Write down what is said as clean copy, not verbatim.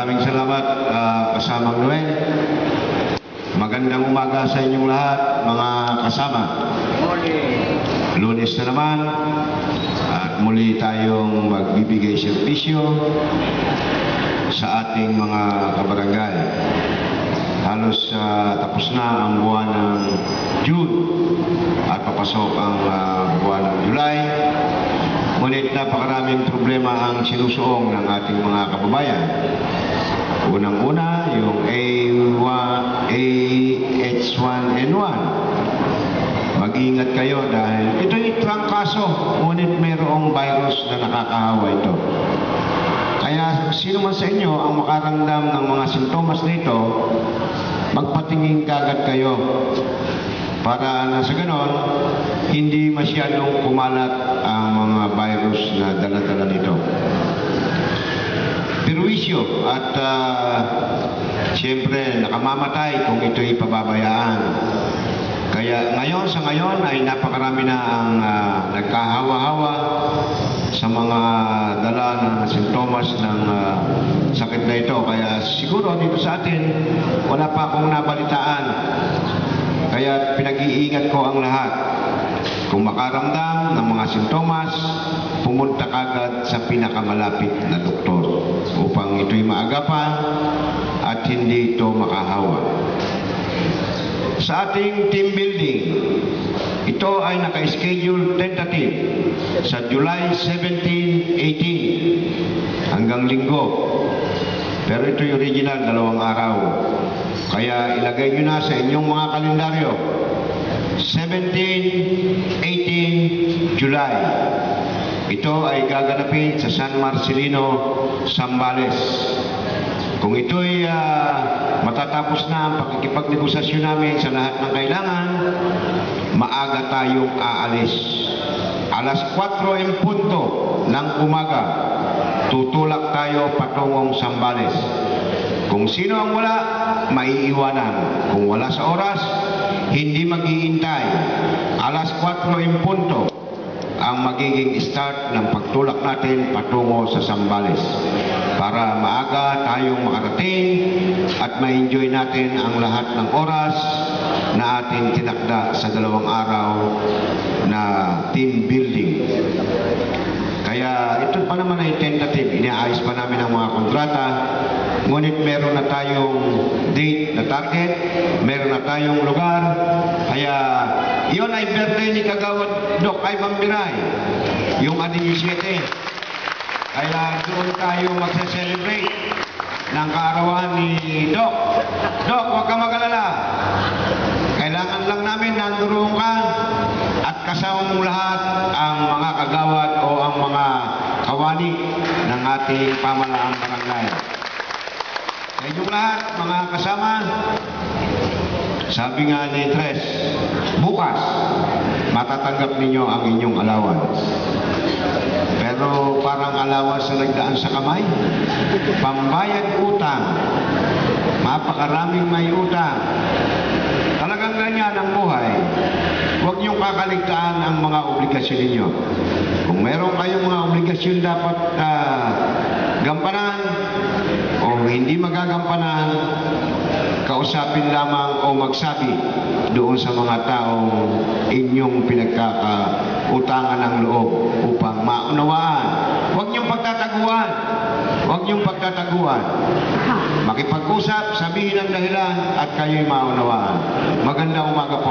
Maraming salamat, kasamang Noel. Magandang umaga sa inyong lahat, mga kasama. Lunes na naman, at muli tayong magbibigay serbisyo sa ating mga kabarangay. Halos tapos na ang buwan ng June at papasok ang buwan ng July. Ngunit napakaraming problema ang sinusuong ng ating mga kababayan. Unang-una, yung AH1N1. Mag-ingat kayo dahil ito'y trangkaso, ngunit mayroong virus na nakakahawa ito. Kaya sino man sa inyo ang makaramdam ng mga sintomas nito, magpatingin kagad kayo para na sa ganon, hindi masyadong kumalat ang mga virus na dala-dala nito. Perwisyo at siyempre nakamamatay kung ito'y pababayaan. Kaya sa ngayon ay napakarami na ang nagkahawa-hawa sa mga dala ng sintomas ng sakit na ito. Kaya siguro dito sa atin, wala pa akong nabalitaan. Kaya pinag-iingat ko ang lahat. Kung makaramdam ng mga sintomas, pumunta kagad sa pinakamalapit na doktor upang ito'y maagapan at hindi ito makahawa. Sa ating team building, ito ay naka-schedule tentative sa July 17, 18 hanggang linggo. Pero ito'y original, 2 araw. Kaya ilagay nyo na sa inyong mga kalendaryo. 17, 18 July. Ito ay gaganapin sa San Marcelino, Zambales. Kung ito'y matatapos na ang pakikipagnegosasyon namin sa lahat ng kailangan, maaga tayong aalis. Alas 4 en punto ng umaga, tutulak tayo patungong Zambales. Kung sino ang wala, maiiwanan. Kung wala sa oras, hindi mag-iintay. Alas 4 en punto ang magiging start ng pagtulak natin patungo sa Zambales para maaga tayong makarating at ma-enjoy natin ang lahat ng oras na ating tinakda sa 2 araw na team building. Kaya ito pa naman ay tentative, iniayos pa namin ang mga kontrata, ngunit meron na tayong date na target, meron na tayong lugar, kaya iyon ay birthday ni Kagawad Doc ay Mambiray, yung 17. Kaya doon tayo magse-celebrate ng kaarawan ni Doc. Doc, huwag ka mag-alala. Kailangan lang namin nanduroon ka at kasama mong lahat ang mga kagawad o ang mga kawani ng ating pamalaang barangay. Sa inyong lahat, mga kasama, sabi nga ni Tres, bukas, matatanggap ninyo ang inyong allowance. Pero parang allowance na nagdaan sa kamay. Pambayad utang. Mapakaraming may utang. Talagang ganyan ang buhay. Huwag niyong kakaligtaan ang mga obligasyon ninyo. Kung meron kayong mga obligasyon dapat gampanan o hindi magagampanan, kausapin lamang o magsabi doon sa mga taong inyong pinagkakautangan ng loob upang maunawaan. Huwag niyong pagtataguan. Huwag niyong pagtataguan. Makipag-usap, sabihin ang dahilan at kayo'y maunawaan. Magandang umaga po.